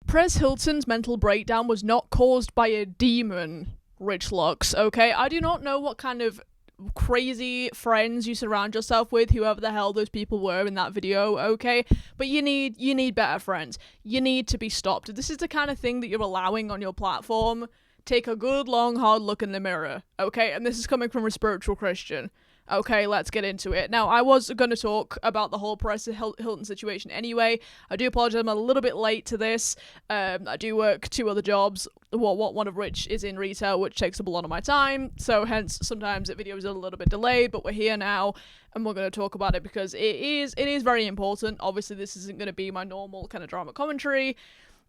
Perez Hilton's mental breakdown was not caused by a demon, Rich Lux, okay? I do not know what kind of crazy friends you surround yourself with, whoever the hell those people were in that video, okay? But you need better friends. You need to be stopped. If this is the kind of thing that you're allowing on your platform, take a good, long, hard look in the mirror, okay? And this is coming from a spiritual Christian. Okay, let's get into it. Now, I was going to talk about the whole Perez Hilton situation anyway. I do apologize, I'm a little bit late to this. I do work 2 other jobs, one of which is in retail, which takes up a lot of my time. So hence, sometimes the video is a little bit delayed, but we're here now, and we're going to talk about it because it is very important. Obviously, this isn't going to be my normal kind of drama commentary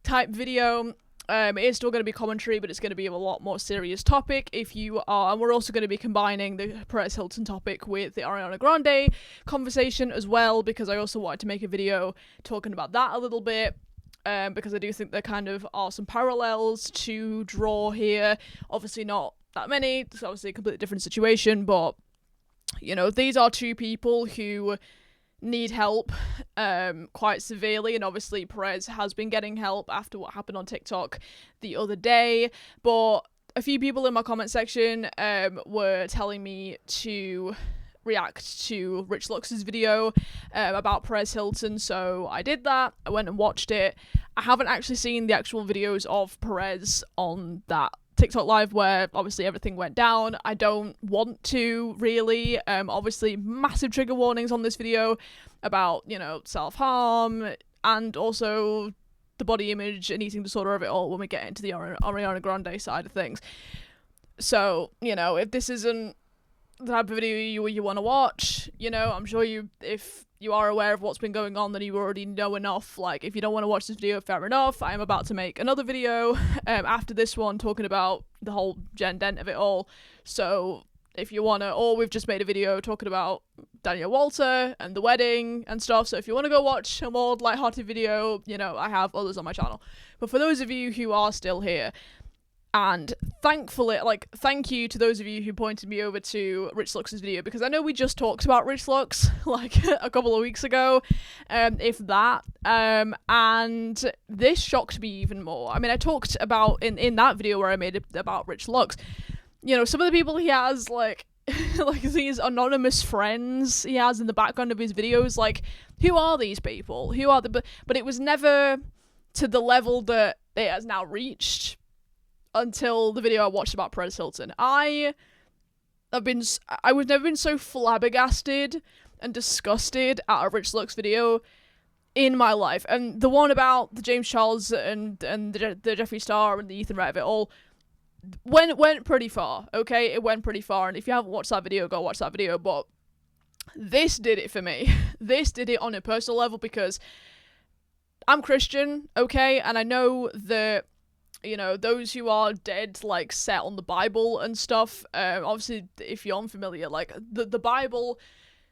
type video. It is still going to be commentary, but it's going to be a lot more serious topic. And we're also going to be combining the Perez Hilton topic with the Ariana Grande conversation as well, because I also wanted to make a video talking about that a little bit, because I do think there kind of are some parallels to draw here. Obviously not that many, it's obviously a completely different situation, but, you know, these are 2 people who need help quite severely, and obviously Perez has been getting help after what happened on TikTok the other day, but a few people in my comment section were telling me to react to Rich Lux's video about Perez Hilton, so I did that. I went and watched it. I haven't actually seen the actual videos of Perez on that TikTok live where obviously everything went down. I don't want to really. Obviously massive trigger warnings on this video about, you know, self-harm and also the body image and eating disorder of it all when we get into the Ariana Grande side of things. So, you know, if this isn't the type of video you want to watch, you know, I'm sure if you are aware of what's been going on, then you already know enough. Like, if you don't want to watch this video, fair enough. I am about to make another video after this one talking about the whole Jen Dent of it all. So if you want to, or we've just made a video talking about Danielle Walter and the wedding and stuff. So if you want to go watch a more lighthearted video, you know, I have others on my channel. But for those of you who are still here, and thankfully, thank you to those of you who pointed me over to Rich Lux's video, because I know we just talked about Rich Lux, like, a couple of weeks ago, if that, and this shocked me even more. I mean, I talked about, in that video where I made it about Rich Lux, you know, some of the people he has, like these anonymous friends he has in the background of his videos, like, who are these people? Who are the, but it was never to the level that it has now reached, until the video I watched about Perez Hilton. I've never been so flabbergasted and disgusted at a Rich Lux video in my life. And the one about the James Charles and the Jeffree Star and the Ethan Red of it all went pretty far, okay? It went pretty far, and if you haven't watched that video, go watch that video, but this did it for me. This did it on a personal level, because I'm Christian, okay? And I know that, you know, those who are dead, like, set on the Bible and stuff, obviously, if you're unfamiliar, like, the Bible,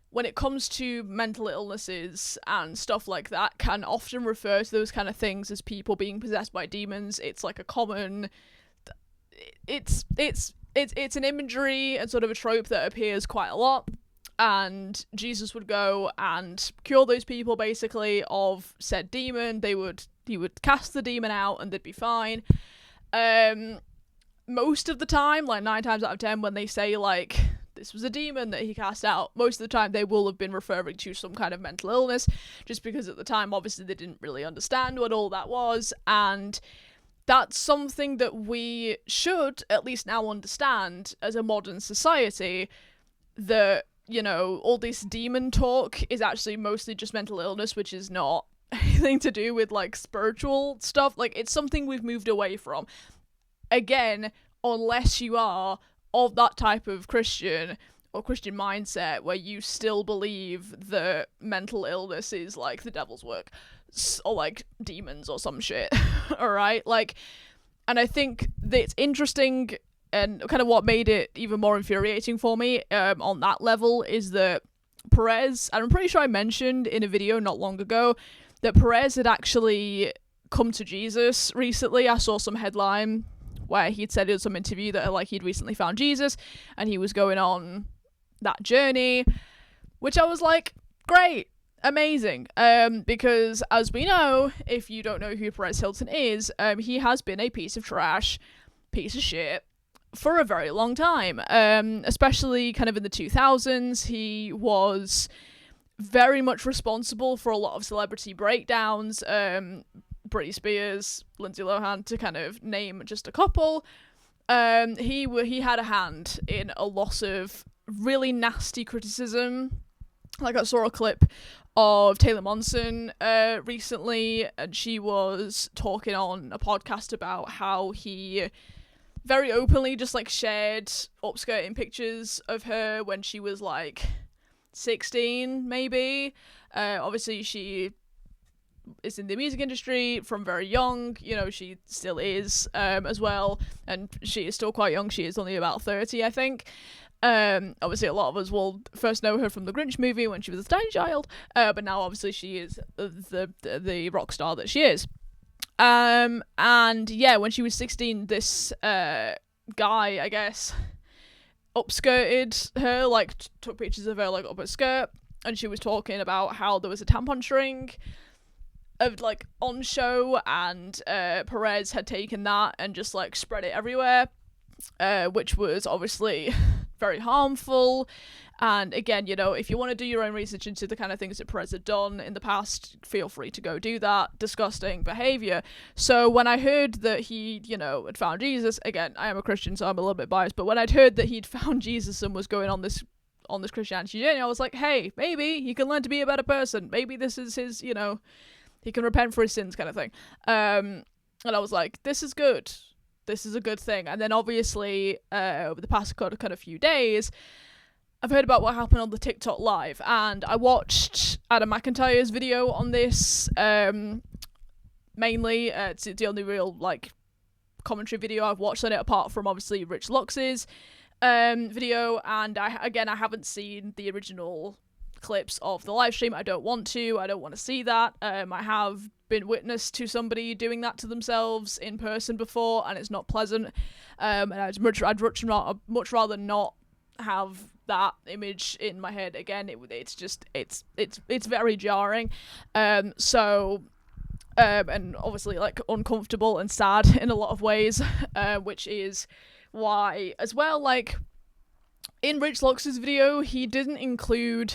when it comes to mental illnesses and stuff like that, can often refer to those kind of things as people being possessed by demons. It's like a common, it's an imagery and sort of a trope that appears quite a lot, and Jesus would go and cure those people, basically, of said demon. He would cast the demon out and they'd be fine. Most of the time, like 9 times out of 10, when they say, like, this was a demon that he cast out, most of the time they will have been referring to some kind of mental illness, just because at the time, obviously, they didn't really understand what all that was, and that's something that we should at least now understand as a modern society, that, you know, all this demon talk is actually mostly just mental illness, which is not anything to do with, like, spiritual stuff. Like, it's something we've moved away from. Again, unless you are of that type of Christian or Christian mindset where you still believe that mental illness is, like, the devil's work, or, like, demons or some shit. Alright? Like, and I think that it's interesting, and kind of what made it even more infuriating for me on that level is that Perez, and I'm pretty sure I mentioned in a video not long ago that Perez had actually come to Jesus recently. I saw some headline where he'd said in some interview that, like, he'd recently found Jesus and he was going on that journey, which I was like, great. amazing. Because as we know, if you don't know who Perez Hilton is, he has been a piece of trash, piece of shit for a very long time. Especially kind of in the 2000s, he was very much responsible for a lot of celebrity breakdowns. Britney Spears, Lindsay Lohan, to kind of name just a couple. He had a hand in a lot of really nasty criticism. Like, I saw a clip of Taylor Momsen recently, and she was talking on a podcast about how he very openly just like shared upskirting pictures of her when she was like 16, maybe. Obviously she is in the music industry from very young, you know, she still is as well, and she is still quite young. She is only about 30, I think. Obviously a lot of us will first know her from the Grinch movie when she was a tiny child, but now obviously she is the rock star that she is. And yeah, when she was 16, this guy, I guess, upskirted her, like took pictures of her like up her skirt, and she was talking about how there was a tampon string of like on show, and Perez had taken that and just like spread it everywhere, which was obviously very harmful. And again, you know, if you want to do your own research into the kind of things that Perez had done in the past, feel free to go do that. Disgusting behavior. So when I heard that he, you know, had found Jesus, again, I am a Christian, so I'm a little bit biased, but when I'd heard that he'd found Jesus and was going on this Christianity journey, I was like, hey, maybe he can learn to be a better person. Maybe this is his, you know, he can repent for his sins kind of thing. And I was like, this is good. This is a good thing. And then obviously, over the past kind of few days, I've heard about what happened on the TikTok live, and I watched Adam McIntyre's video on this, mainly. It's the only real, like, commentary video I've watched on it, apart from, obviously, Rich Lux's video, and I haven't seen the original clips of the live stream. I don't want to see that. I have been witness to somebody doing that to themselves in person before, and it's not pleasant, and I'd much rather not have that image in my head again. It's very jarring, so and obviously like uncomfortable and sad in a lot of ways, which is why as well, like in Rich Lux's video, he didn't include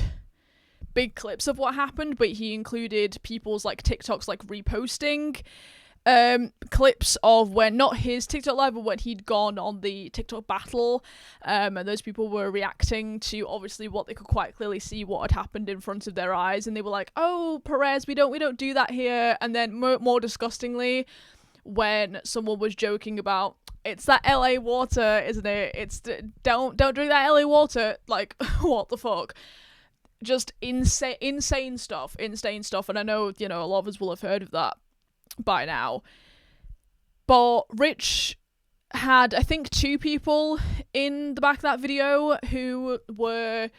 big clips of what happened, but he included people's like TikToks like reposting clips of when, not his TikTok live, but when he'd gone on the TikTok battle, and those people were reacting to obviously what they could quite clearly see what had happened in front of their eyes, and they were like, oh, Perez, we don't do that here. And then more disgustingly, when someone was joking about, it's that LA water, isn't it? Don't drink that LA water. Like, what the fuck? Just insane stuff. And I know, you know, a lot of us will have heard of that by now. But Rich had, I think, 2 people in the back of that video who was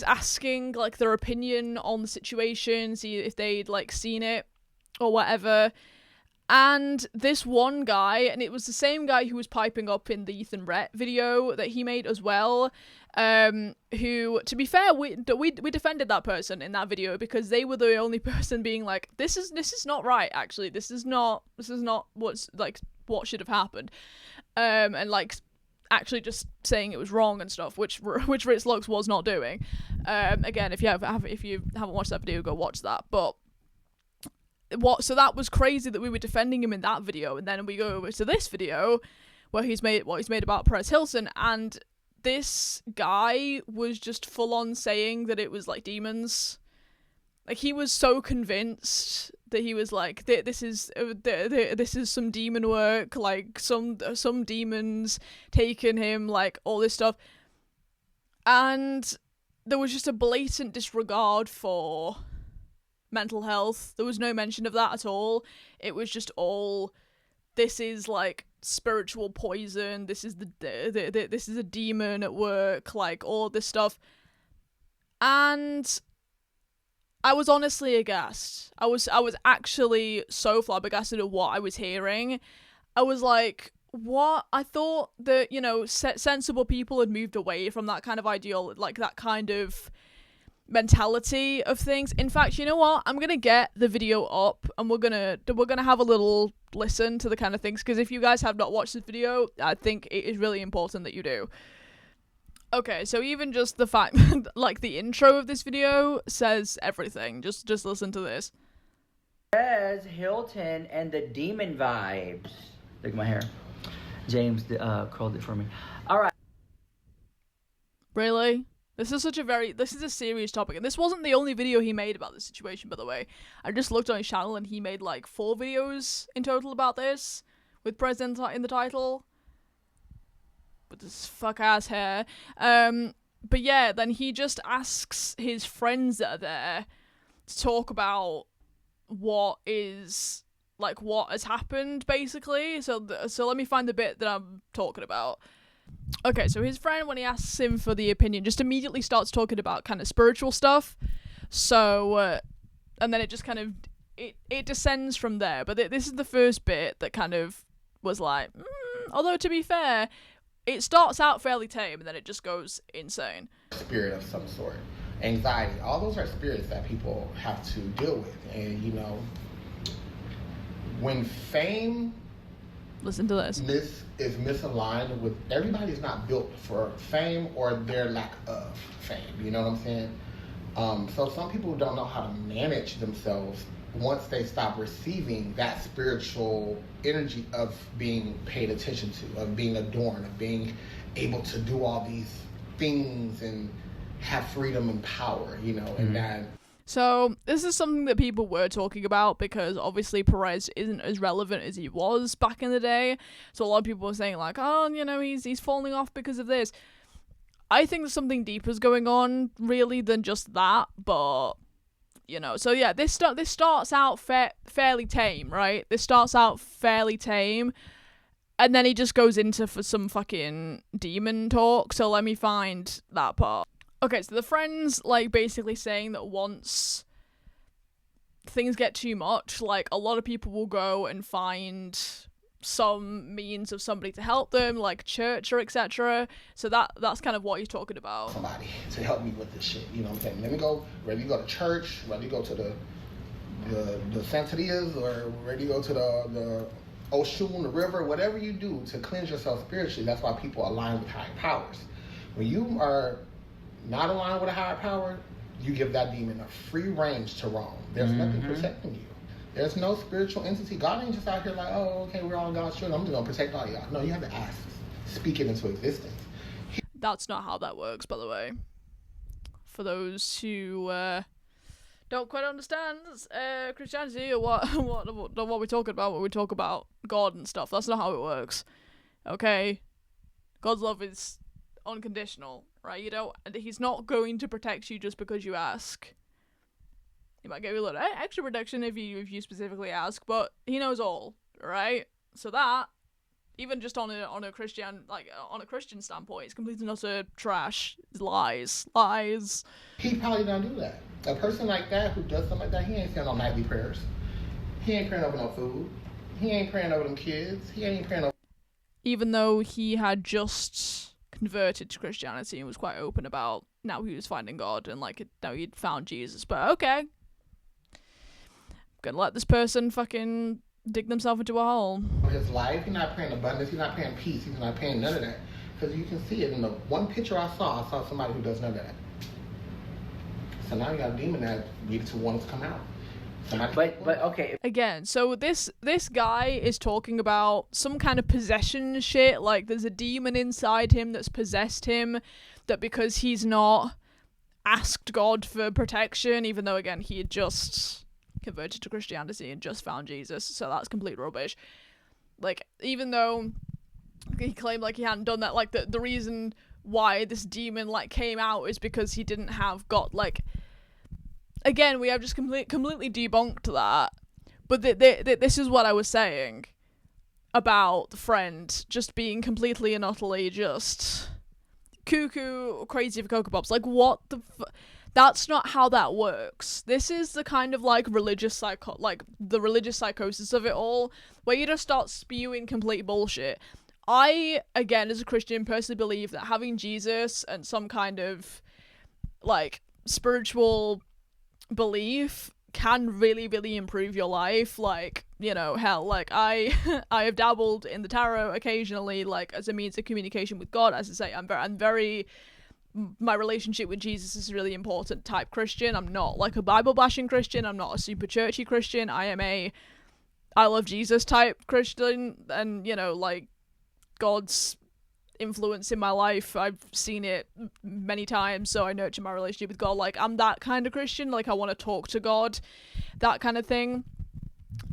asking like their opinion on the situation, see if they'd like seen it or whatever. And this one guy, and it was the same guy who was piping up in the Ethan Rhett video that he made as well, who, to be fair, we defended that person in that video because they were the only person being like, this is not right, actually, this is not what's like what should have happened, and like actually just saying it was wrong and stuff, which Rich Lux was not doing. Again, if you haven't watched that video, go watch that. But so that was crazy that we were defending him in that video, and then we go over to this video where he's made about Perez Hilton, and this guy was just full on saying that it was like demons. Like, he was so convinced that he was like, this is some demon work, like some demons taking him, like all this stuff. And there was just a blatant disregard for mental health. There was no mention of that at all. It was just all, this is like spiritual poison, this is this is a demon at work, like all this stuff. And I was honestly aghast. I was actually so flabbergasted at what I was hearing. I was like, what? I thought that, you know, sensible people had moved away from that kind of ideal, like that kind of mentality of things. In fact, you know what? I'm gonna get the video up, and we're gonna have a little listen to the kind of things, because if you guys have not watched this video, I think it is really important that you do. Okay, so even just the fact, like the intro of this video says everything. Just listen to this. Perez Hilton and the demon vibes. Look at my hair. James curled it for me. All right. Really? This is a serious topic, and this wasn't the only video he made about this situation, by the way. I just looked on his channel, and he made like 4 videos in total about this, with Perez in the title. With this fuck-ass hair. But yeah, then he just asks his friends that are there to talk about what has happened, basically. So let me find the bit that I'm talking about. Okay, so his friend, when he asks him for the opinion, just immediately starts talking about kind of spiritual stuff. So, and then it just kind of, it descends from there. But this is the first bit that kind of was like, although to be fair, it starts out fairly tame, and then it just goes insane. Spirit of some sort. Anxiety. All those are spirits that people have to deal with. And, you know, when fame... Listen to this. This is misaligned with... Everybody's not built for fame or their lack of fame. You know what I'm saying? So some people don't know how to manage themselves once they stop receiving that spiritual energy of being paid attention to, of being adorned, of being able to do all these things and have freedom and power, you know, and that. So this is something that people were talking about, because obviously Perez isn't as relevant as he was back in the day. So a lot of people were saying like, oh, you know, he's falling off because of this. I think there's something deeper is going on, really, than just that, but... You know, so yeah, this starts out fairly tame, right? This starts out fairly tame, and then he just goes into for some fucking demon talk. So let me find that part. Okay, so the friend's like basically saying that once things get too much, like a lot of people will go and find some means of somebody to help them, like church or etc. So that's kind of what he's talking about. Somebody to help me with this shit, you know what I'm saying? Let me go, whether you go to church, whether you go to the Santerias, or whether you go to the ocean, the river, whatever you do to cleanse yourself spiritually, that's why people align with higher powers. When you are not aligned with a higher power, you give that demon a free range to roam. There's nothing protecting you. There's no spiritual entity. God ain't just out here like, oh, okay, we're all God's children, I'm just gonna protect all y'all. No, you have to ask, speak it into existence. That's not how that works, by the way. For those who don't quite understand Christianity or what we talking about when we talk about God and stuff, that's not how it works. Okay? God's love is unconditional, right? He's not going to protect you just because you ask. He might give you a little extra protection if you specifically ask, but he knows all, right? So that, even just on a Christian standpoint, it's complete and utter trash. It's lies. He probably don't do that. A person like that who does something like that, he ain't saying no nightly prayers. He ain't praying over no food. He ain't praying over them kids. He ain't praying over... Even though he had just converted to Christianity and was quite open about now he was finding God and now he'd found Jesus. But okay. Gonna let this person fucking dig themselves into a hole. His life, he's not praying abundance, he's not praying peace, he's not praying none of that. Because you can see it in the one picture I saw somebody who does none of that. So now you got a demon that needed to want to come out. But okay. Again, so this guy is talking about some kind of possession shit, like there's a demon inside him that's possessed him, that because he's not asked God for protection, even though again he had just converted to Christianity and just found Jesus, so that's complete rubbish. Like, even though he claimed like he hadn't done that, like the reason why this demon came out is because he didn't have God. Like, again, we have just completely debunked that. But this is what I was saying about the friend just being completely and utterly just cuckoo crazy for Cocoa Pops. Like, what the that's not how that works. This is the kind of religious the religious psychosis of it all, where you just start spewing complete bullshit. I, again, as a Christian, personally believe that having Jesus and some kind of spiritual belief can really, really improve your life. Like, you know, hell, like I have dabbled in the tarot occasionally, like as a means of communication with God. As I say, I'm very my relationship with Jesus is really important type Christian. I'm not like a Bible bashing Christian. I'm not a super churchy Christian. I am a I love Jesus type Christian, and you know, like God's influence in my life, I've seen it many times, so I nurture my relationship with God. Like, I'm that kind of Christian. Like, I want to talk to God, that kind of thing.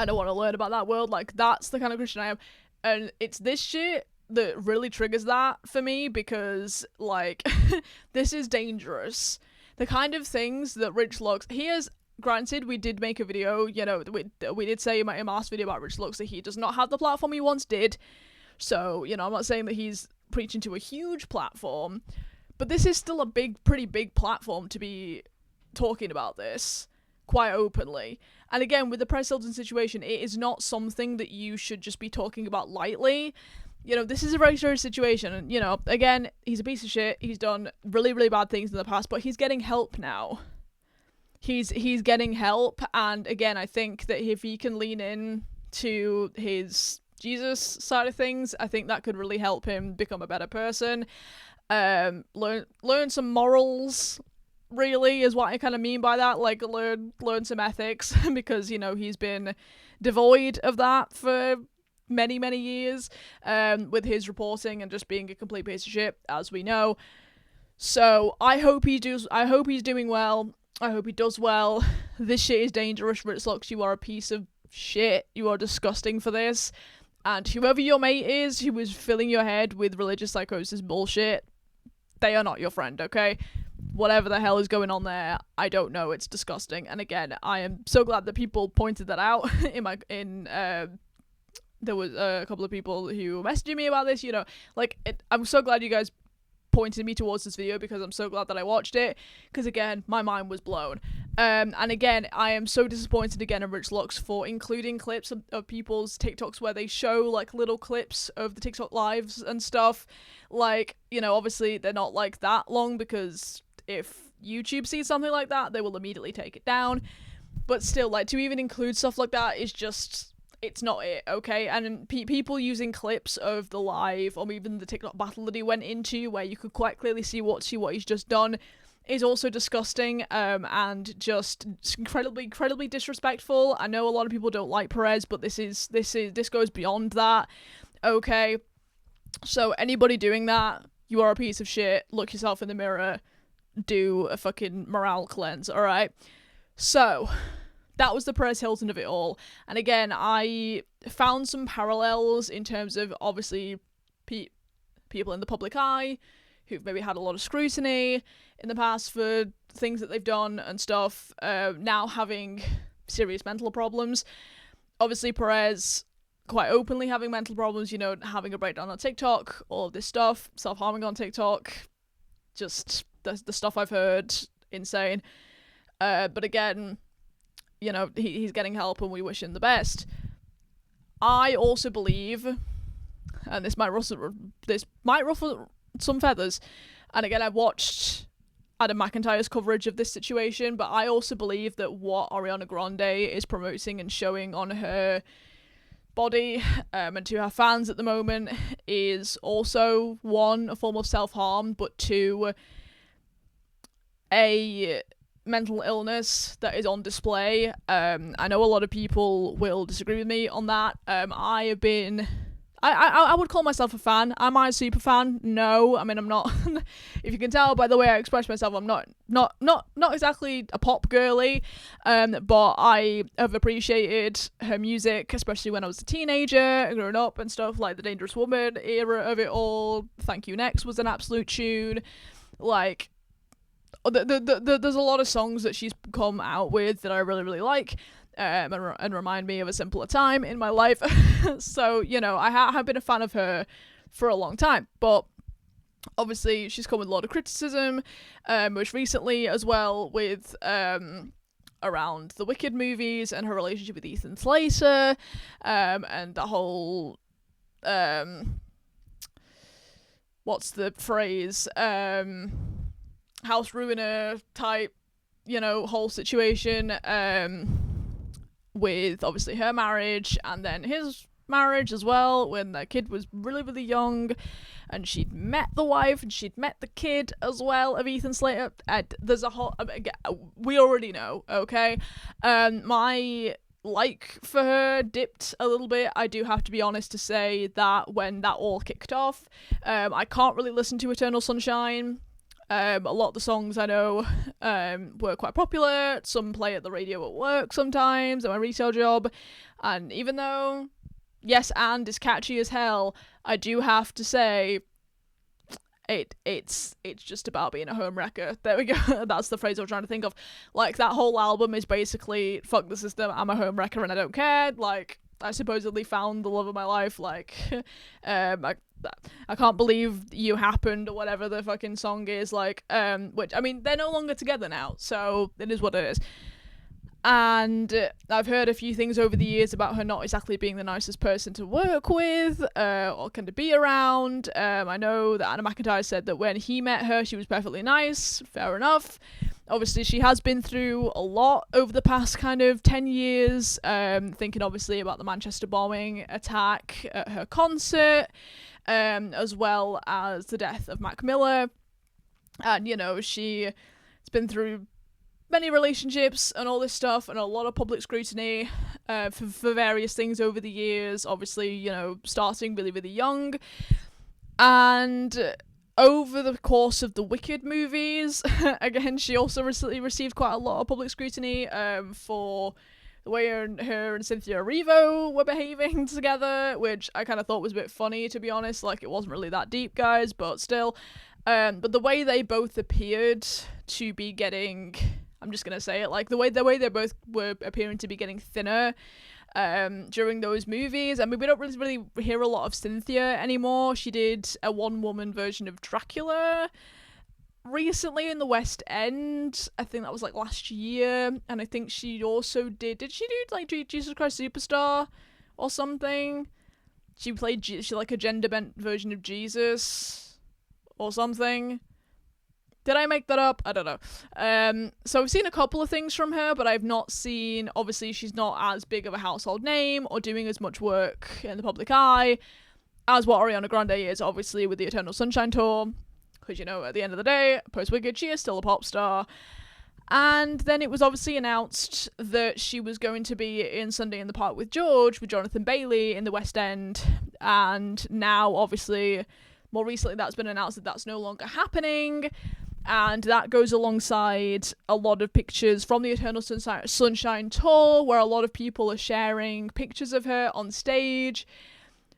I don't want to learn about that world. Like, that's the kind of Christian I am. And it's this shit that really triggers that for me, because like this is dangerous. The kind of things that Rich Lux, he has, granted, we did make a video, you know, we did say in my last video about Rich Lux that he does not have the platform he once did. So, you know, I'm not saying that he's preaching to a huge platform, but this is still a pretty big platform to be talking about this quite openly. And again, with the Perez Hilton situation, it is not something that you should just be talking about lightly. You know, this is a very serious situation, and, you know, again, he's a piece of shit. He's done really, really bad things in the past, but he's getting help now. He's getting help, and again, I think that if he can lean in to his Jesus side of things, I think that could really help him become a better person. Learn some morals, really, is what I kind of mean by that. Like, learn some ethics, because, you know, he's been devoid of that for many years, with his reporting and just being a complete piece of shit, as we know. So I hope he's doing well. I hope he does well. This shit is dangerous, Rich Lux. You are a piece of shit. You are disgusting for this. And whoever your mate is who is filling your head with religious psychosis bullshit, they are not your friend, okay? Whatever the hell is going on there, I don't know. It's disgusting. And again, I am so glad that people pointed that out there was a couple of people who were messaging me about this, you know, like, I'm so glad you guys pointed me towards this video, because I'm so glad that I watched it, because again, my mind was blown. And again, I am so disappointed again in Rich Lux for including clips of people's TikToks where they show like little clips of the TikTok lives and stuff. Like, you know, obviously they're not like that long, because if YouTube sees something like that, they will immediately take it down. But still, like, to even include stuff like that is just, it's not it, okay? And people using clips of the live, or even the TikTok battle that he went into, where you could quite clearly see what he's just done, is also disgusting, and just incredibly disrespectful. I know a lot of people don't like Perez, but this goes beyond that, okay? So anybody doing that, you are a piece of shit. Look yourself in the mirror. Do a fucking morale cleanse, alright? So that was the Perez Hilton of it all. And again, I found some parallels in terms of, obviously, people in the public eye who've maybe had a lot of scrutiny in the past for things that they've done and stuff, now having serious mental problems. Obviously, Perez quite openly having mental problems, you know, having a breakdown on TikTok, all of this stuff, self-harming on TikTok, just the stuff I've heard, insane. But again, you know, he's getting help, and we wish him the best. I also believe, and this might ruffle some feathers, and again, I've watched Adam McIntyre's coverage of this situation, but I also believe that what Ariana Grande is promoting and showing on her body, and to her fans at the moment, is also, one, a form of self-harm, but two, a mental illness that is on display. I know a lot of people will disagree with me on that. I would call myself a fan. Am I a super fan? No. I mean, I'm not. If you can tell by the way I express myself, I'm not exactly a pop girly. But I have appreciated her music, especially when I was a teenager and growing up and stuff, like the Dangerous Woman era of it all. Thank You Next was an absolute tune. Like, there's a lot of songs that she's come out with that I really like, and remind me of a simpler time in my life. So, you know, I have been a fan of her for a long time, but obviously she's come with a lot of criticism, most recently as well with around the Wicked movies and her relationship with Ethan Slater, and the whole what's the phrase, house ruiner type whole situation with obviously her marriage and then his marriage as well, when the kid was really, really young, and she'd met the wife and she'd met the kid as well of Ethan Slater. There's a whole, we already know, okay? My like for her dipped a little bit. I do have to be honest to say that when that all kicked off, I can't really listen to Eternal Sunshine. A lot of the songs I know were quite popular. Some play at the radio at work sometimes, at my retail job. And even though Yes and is catchy as hell, I do have to say it's just about being a home wrecker. There we go. That's the phrase I was trying to think of. Like, that whole album is basically, fuck the system, I'm a home wrecker and I don't care. Like, I supposedly found the love of my life. Like, I can't believe you happened, or whatever the fucking song is. Like, which, I mean, they're no longer together now, so it is what it is. And I've heard a few things over the years about her not exactly being the nicest person to work with, or kind of be around. I know that Anna McIntyre said that when he met her, she was perfectly nice. Fair enough. Obviously, she has been through a lot over the past kind of 10 years, thinking obviously about the Manchester bombing attack at her concert, as well as the death of Mac Miller. And, she's been through many relationships and all this stuff, and a lot of public scrutiny for various things over the years, obviously, starting really, really young. And over the course of the Wicked movies, again, she also recently received quite a lot of public scrutiny for the way her and Cynthia Erivo were behaving together, which I kind of thought was a bit funny, to be honest. Like, it wasn't really that deep, guys, but still. But the way they both appeared to be getting, I'm just gonna say it, like the way they both were appearing to be getting thinner during those movies. I mean, we don't really hear a lot of Cynthia anymore. She did a one-woman version of Dracula recently in the West End. I think that was like last year, and I think she also did she do like Jesus Christ Superstar or something? She played like a gender-bent version of Jesus or something. Did I make that up? I don't know. So I've seen a couple of things from her, but I've not seen, obviously she's not as big of a household name or doing as much work in the public eye as what Ariana Grande is, obviously, with the Eternal Sunshine Tour. Because, at the end of the day, post-Wicked, she is still a pop star. And then it was obviously announced that she was going to be in Sunday in the Park with George, with Jonathan Bailey in the West End. And now, obviously, more recently, that's been announced that that's no longer happening. And that goes alongside a lot of pictures from the Eternal Sunshine Tour, where a lot of people are sharing pictures of her on stage,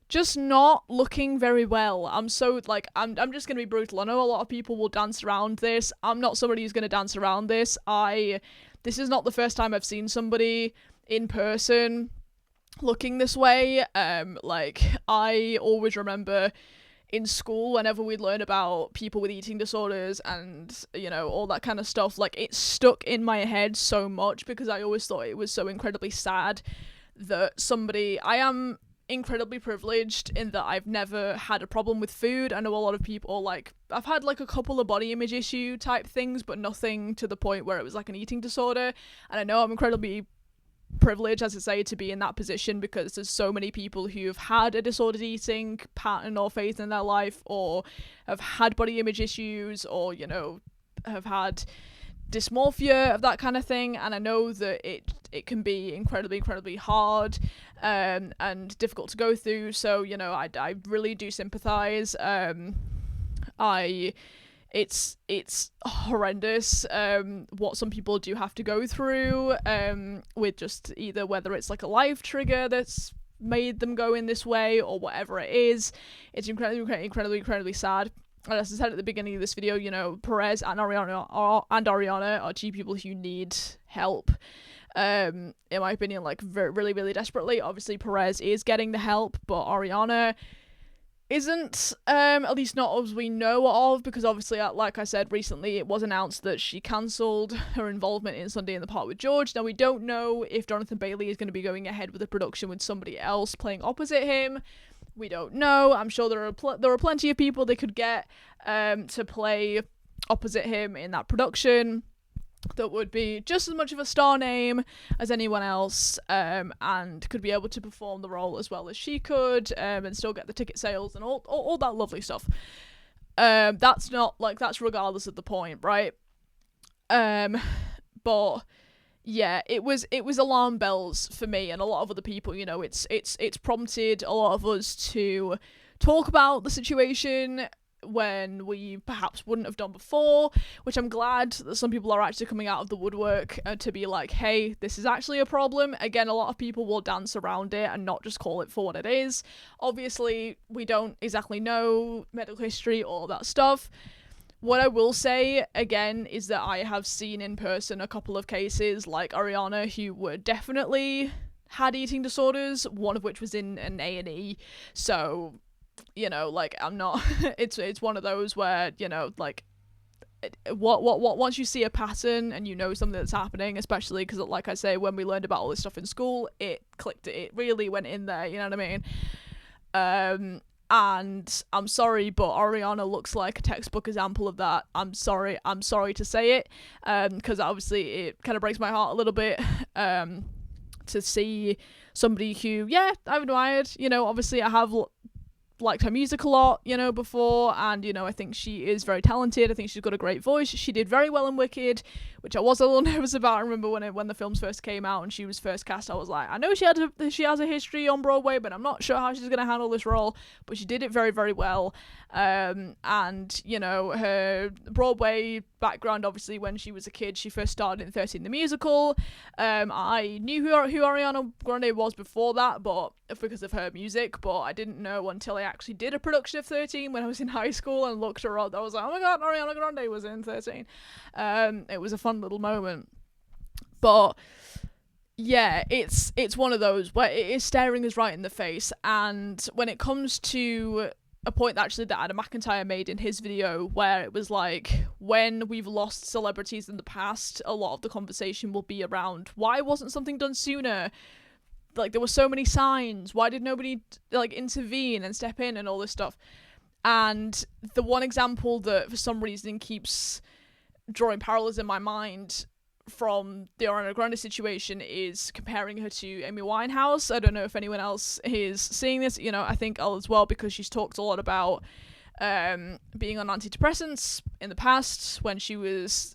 just not looking very well. I'm just going to be brutal. I know a lot of people will dance around this. I'm not somebody who's going to dance around this. This is not the first time I've seen somebody in person looking this way. I always remember in school, whenever we'd learn about people with eating disorders and, all that kind of stuff, like, it stuck in my head so much because I always thought it was so incredibly sad that I am incredibly privileged in that I've never had a problem with food. I know a lot of people, like, I've had, like, a couple of body image issue type things, but nothing to the point where it was, like, an eating disorder. And I know I'm incredibly privileged, as I say, to be in that position because there's so many people who've had a disordered eating pattern or phase in their life, or have had body image issues, or have had dysmorphia of that kind of thing. And I know that it can be incredibly hard and difficult to go through, so I really do sympathize. It's horrendous what some people do have to go through with just either whether it's like a life trigger that's made them go in this way or whatever it is. It's incredibly sad. And as I said at the beginning of this video, Perez and Ariana are two people who need help. In my opinion, like, really desperately. Obviously, Perez is getting the help, but Ariana isn't, at least not as we know of, because obviously, like I said, recently it was announced that she cancelled her involvement in Sunday in the Park with George. Now, we don't know if Jonathan Bailey is going to be going ahead with the production with somebody else playing opposite him. We don't know. I'm sure there are plenty of people they could get to play opposite him in that production. that would be just as much of a star name as anyone else, and could be able to perform the role as well as she could, and still get the ticket sales and all that lovely stuff. That's not like, that's regardless of the point, right? But yeah, it was alarm bells for me and a lot of other people. You know, it's prompted a lot of us to talk about the situation when we perhaps wouldn't have done before, which I'm glad that some people are actually coming out of the woodwork to be like, hey, this is actually a problem. Again, a lot of people will dance around it and not just call it for what it is. Obviously, we don't exactly know medical history or that stuff. What I will say, again, is that I have seen in person a couple of cases like Ariana who were definitely had eating disorders, one of which was in an A&E, so, you know, like, I'm not, it's one of those where, you know, like, once you see a pattern and you know something that's happening, especially because, like I say, when we learned about all this stuff in school, it clicked, it really went in there, you know what I mean? And I'm sorry, but Ariana looks like a textbook example of that. I'm sorry to say it, because obviously it kind of breaks my heart a little bit, to see somebody who, yeah, I've admired, you know, obviously I have liked her music a lot, you know, before, and, you know, I think she is very talented. I think she's got a great voice. She did very well in Wicked, which I was a little nervous about. I remember when the films first came out and she was first cast, I was like, I know she has a history on Broadway, but I'm not sure how she's going to handle this role, but she did it very, very well. And, you know, her Broadway background, obviously, when she was a kid, she first started in 13 the musical. I knew who Ariana Grande was before that, but because of her music, but I didn't know until I actually did a production of 13 when I was in high school and looked her up. I was like, oh my god, Ariana Grande was in 13. It was a fun little moment. But yeah, it's one of those where it is staring us right in the face. And when it comes to a point that Adam McIntyre made in his video, where it was like, when we've lost celebrities in the past, a lot of the conversation will be around, why wasn't something done sooner? Like, there were so many signs, why did nobody, like, intervene and step in and all this stuff? And the one example that for some reason keeps drawing parallels in my mind from the Ariana Grande situation is comparing her to Amy Winehouse. I don't know if anyone else is seeing this, you know, I think I'll as well, because she's talked a lot about being on antidepressants in the past when she was,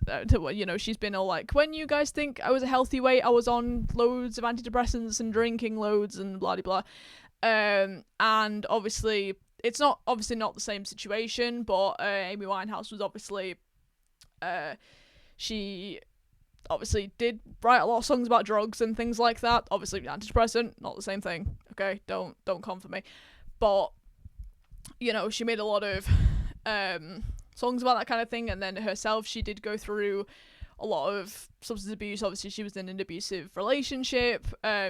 you know, she's been all like, when you guys think I was a healthy weight, I was on loads of antidepressants and drinking loads and blah, blah, blah. And obviously, it's not the same situation, but Amy Winehouse was obviously, she obviously did write a lot of songs about drugs and things like that. Obviously, antidepressant, not the same thing. Okay, don't come for me. But, you know, she made a lot of songs about that kind of thing, and then herself, she did go through a lot of substance abuse. Obviously, she was in an abusive relationship.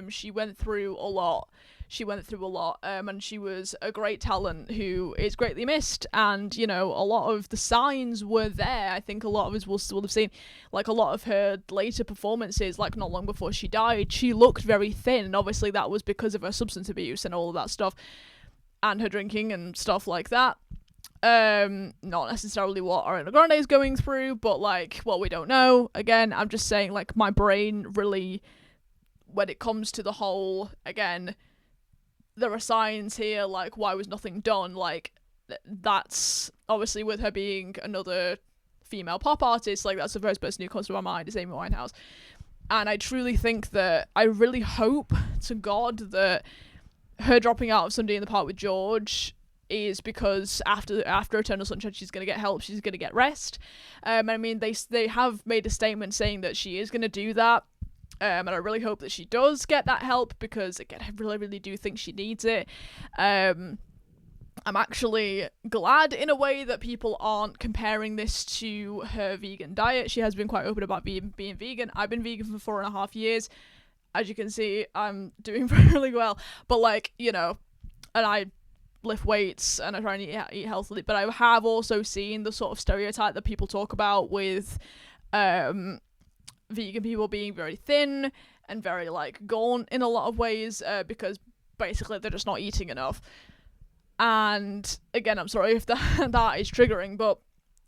She went through a lot. And she was a great talent who is greatly missed. And, you know, a lot of the signs were there. I think a lot of us will have seen, like, a lot of her later performances, like, not long before she died, she looked very thin, and obviously that was because of her substance abuse and all of that stuff, and her drinking and stuff like that. Not necessarily what Ariana Grande is going through, but, like, well, we don't know. Again, I'm just saying, like, my brain really, when it comes to the whole, again, there are signs here, like, why was nothing done? Like, that's obviously with her being another female pop artist, like, that's the first person who comes to my mind is Amy Winehouse. And I truly think that, I really hope to God that her dropping out of Sunday in the Park with George is because after Eternal Sunshine, she's going to get help, she's going to get rest. I mean, they have made a statement saying that she is going to do that. And I really hope that she does get that help, because, again, I really, really do think she needs it. I'm actually glad, in a way, that people aren't comparing this to her vegan diet. She has been quite open about being vegan. I've been vegan for 4.5 years. As you can see, I'm doing really well. But, like, you know, and I lift weights and I try and eat healthily. But I have also seen the sort of stereotype that people talk about with vegan people being very thin and very, like, gaunt in a lot of ways, because basically they're just not eating enough. And again, I'm sorry if that is triggering, but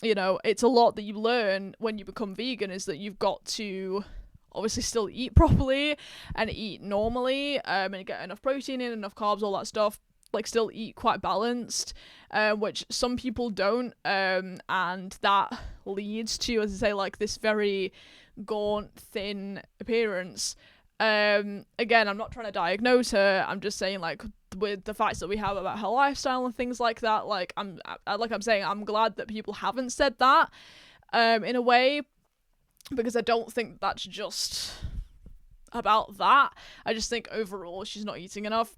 you know, it's a lot that you learn when you become vegan, is that you've got to obviously still eat properly and eat normally, and get enough protein in, enough carbs, all that stuff, like still eat quite balanced, which some people don't, and that leads to, as I say, like this very gaunt, thin appearance. Again, I'm not trying to diagnose her, I'm just saying, like, with the facts that we have about her lifestyle and things like that, like I'm saying, I'm glad that people haven't said that, in a way, because I don't think that's just about that. I just think overall she's not eating enough,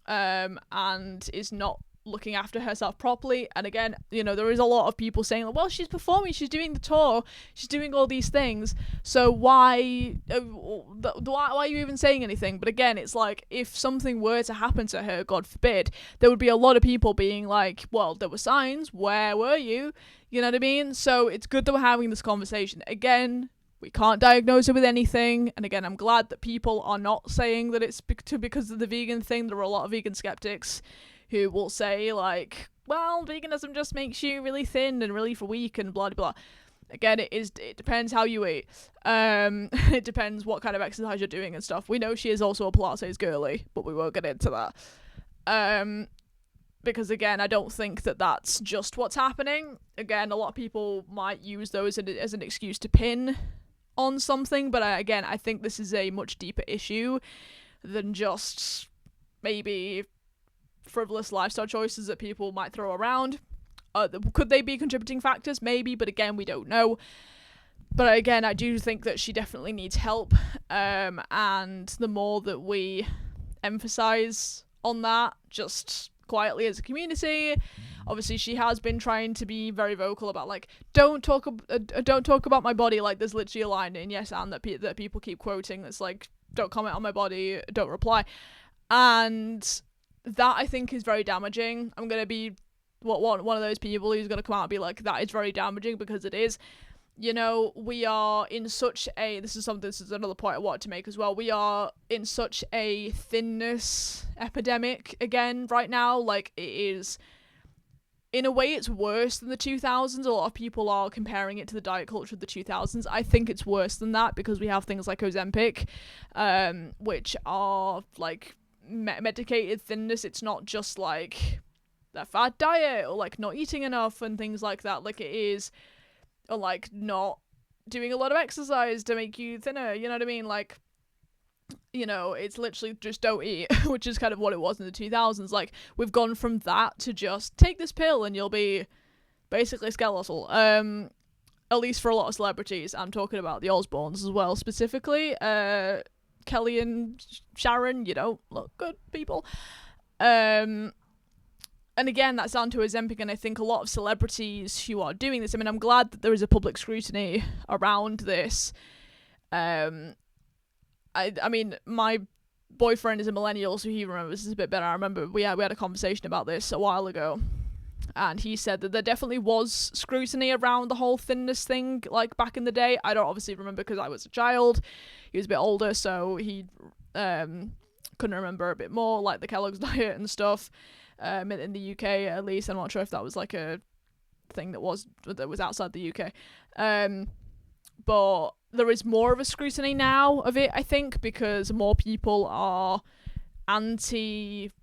and is not looking after herself properly. And again, you know, there is a lot of people saying, well, she's performing, she's doing the tour, she's doing all these things, so why are you even saying anything? But again, it's like, if something were to happen to her, God forbid, there would be a lot of people being like, well, there were signs, where were you? You know what I mean? So it's good that we're having this conversation. Again, we can't diagnose her with anything, and again, I'm glad that people are not saying that it's because of the vegan thing. There are a lot of vegan skeptics who will say, like, well, veganism just makes you really thin and really weak and blah blah blah. Again, it depends how you eat. It depends what kind of exercise you're doing and stuff. We know she is also a Pilates girly, but we won't get into that. Because again, I don't think that that's just what's happening. Again, a lot of people might use those as an excuse to pin on something, but again, I think this is a much deeper issue than just maybe frivolous lifestyle choices that people might throw around. Could they be contributing factors? Maybe, but again, we don't know. But again, I do think that she definitely needs help, and the more that we emphasize on that, just quietly as a community. Obviously, she has been trying to be very vocal about, like, don't talk about my body. Like, there's literally a line in Yes and that people keep quoting that's like, don't comment on my body, don't reply, and that I think is very damaging. I'm gonna be one of those people who's gonna come out and be like, that is very damaging, because it is. You know, we are in such a, this is another point I wanted to make as well, we are in such a thinness epidemic again right now. Like, it is, in a way, it's worse than the 2000s. A lot of people are comparing it to the diet culture of the 2000s. I think it's worse than that, because we have things like Ozempic, which are like medicated thinness. It's not just like that fad diet or like not eating enough and things like that. Like, it is, or like not doing a lot of exercise to make you thinner, you know what I mean? Like, you know, it's literally just don't eat, which is kind of what it was in the 2000s. Like, we've gone from that to just take this pill and you'll be basically skeletal. At least for a lot of celebrities. I'm talking about the Osbournes as well, specifically. Kelly and Sharon, you don't look good, people. And again, that's down to Ozempic, and I think a lot of celebrities who are doing this, I mean, I'm glad that there is a public scrutiny around this. I mean, my boyfriend is a millennial, so he remembers this a bit better. I remember we had a conversation about this a while ago, and he said that there definitely was scrutiny around the whole thinness thing, like, back in the day. I don't obviously remember because I was a child. He was a bit older, so he couldn't remember a bit more, like the Kellogg's diet and stuff. In the UK, at least. I'm not sure if that was like a thing that was outside the UK. But there is more of a scrutiny now of it, I think, because more people are anti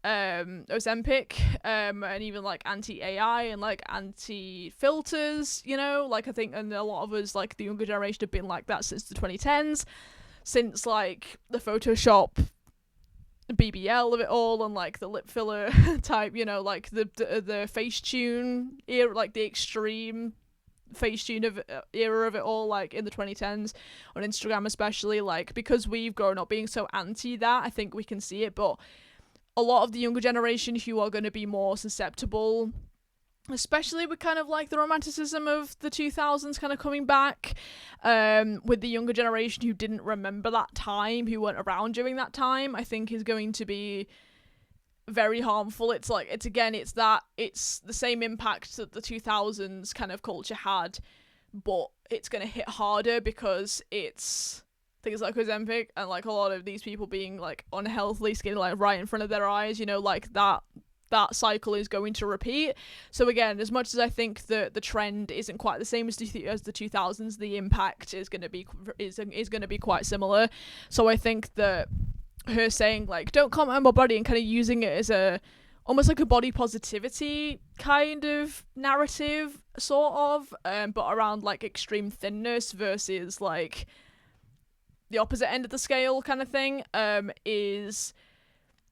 Ozempic, and even like anti-AI and like anti-filters, you know, like, I think, and a lot of us, like the younger generation, have been like that since the 2010s, since like the Photoshop BBL of it all, and like the lip filler type, you know, like the Facetune era, like the extreme Facetune era of it all, like in the 2010s on Instagram especially. Like, because we've grown up being so anti that, I think we can see it. But a lot of the younger generation who are going to be more susceptible, especially with kind of like the romanticism of the 2000s kind of coming back, with the younger generation who didn't remember that time, who weren't around during that time, I think is going to be very harmful. It's like, it's the same impact that the 2000s kind of culture had, but it's going to hit harder because it's things like Ozempic and like a lot of these people being like unhealthily skinny, like right in front of their eyes, you know, like that that cycle is going to repeat. So again, as much as I think that the trend isn't quite the same as the 2000s, the impact is going to be quite similar. So I think that her saying like, don't comment on my body, and kind of using it as a almost like a body positivity kind of narrative, sort of, but around like extreme thinness versus like the opposite end of the scale kind of thing, is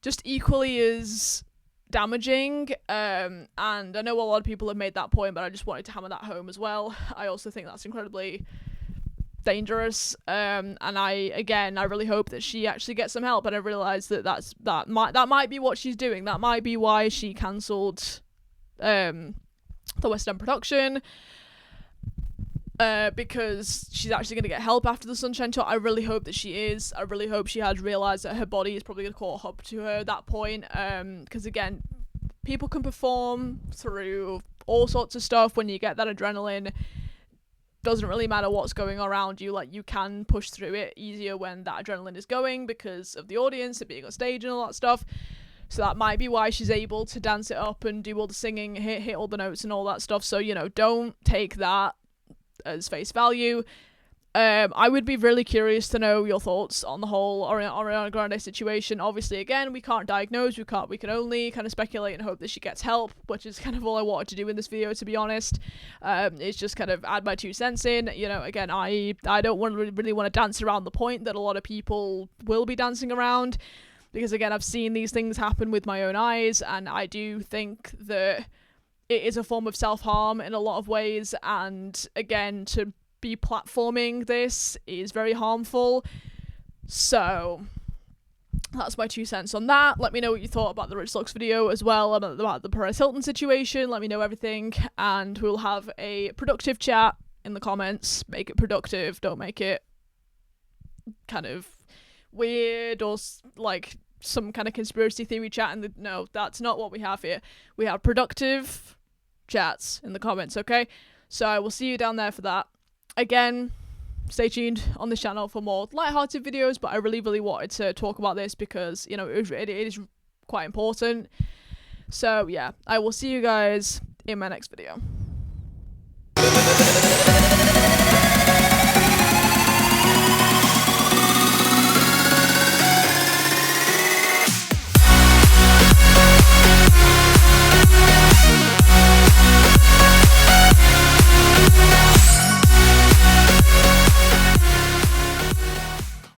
just equally as damaging. And I know a lot of people have made that point, but I just wanted to hammer that home as well. I also think that's incredibly dangerous, and I really hope that she actually gets some help. And I realize that might be what she's doing. That might be why she cancelled the West End production, because she's actually going to get help after the Sunshine Tour. I really hope that she is. I really hope she has realised that her body is probably going to caught up to her at that point, because again, people can perform through all sorts of stuff when you get that adrenaline. Doesn't really matter what's going around you, like you can push through it easier when that adrenaline is going because of the audience, it being on stage and all that stuff. So that might be why she's able to dance it up and do all the singing, hit all the notes and all that stuff. So, you know, don't take that as face value. I would be really curious to know your thoughts on the whole Ariana Grande situation. Obviously, again, we can't diagnose, we can only kind of speculate and hope that she gets help, which is kind of all I wanted to do in this video, to be honest. It's just kind of add my 2 cents in. You know, again, I don't really want to dance around the point that a lot of people will be dancing around, because again, I've seen these things happen with my own eyes, and I do think that it is a form of self-harm in a lot of ways, and again, to be platforming this is very harmful. So that's my 2 cents on that. Let me know what you thought about the Rich Lux video as well, about the Perez Hilton situation. Let me know everything, and we'll have a productive chat in the comments. Make it productive, don't make it kind of weird or like some kind of conspiracy theory chat. And no, that's not what we have here. We have productive chats in the comments, okay? So I will see you down there for that. Again, stay tuned on this channel for more lighthearted videos, but I really wanted to talk about this because, you know, it is quite important. So yeah, I will see you guys in my next video.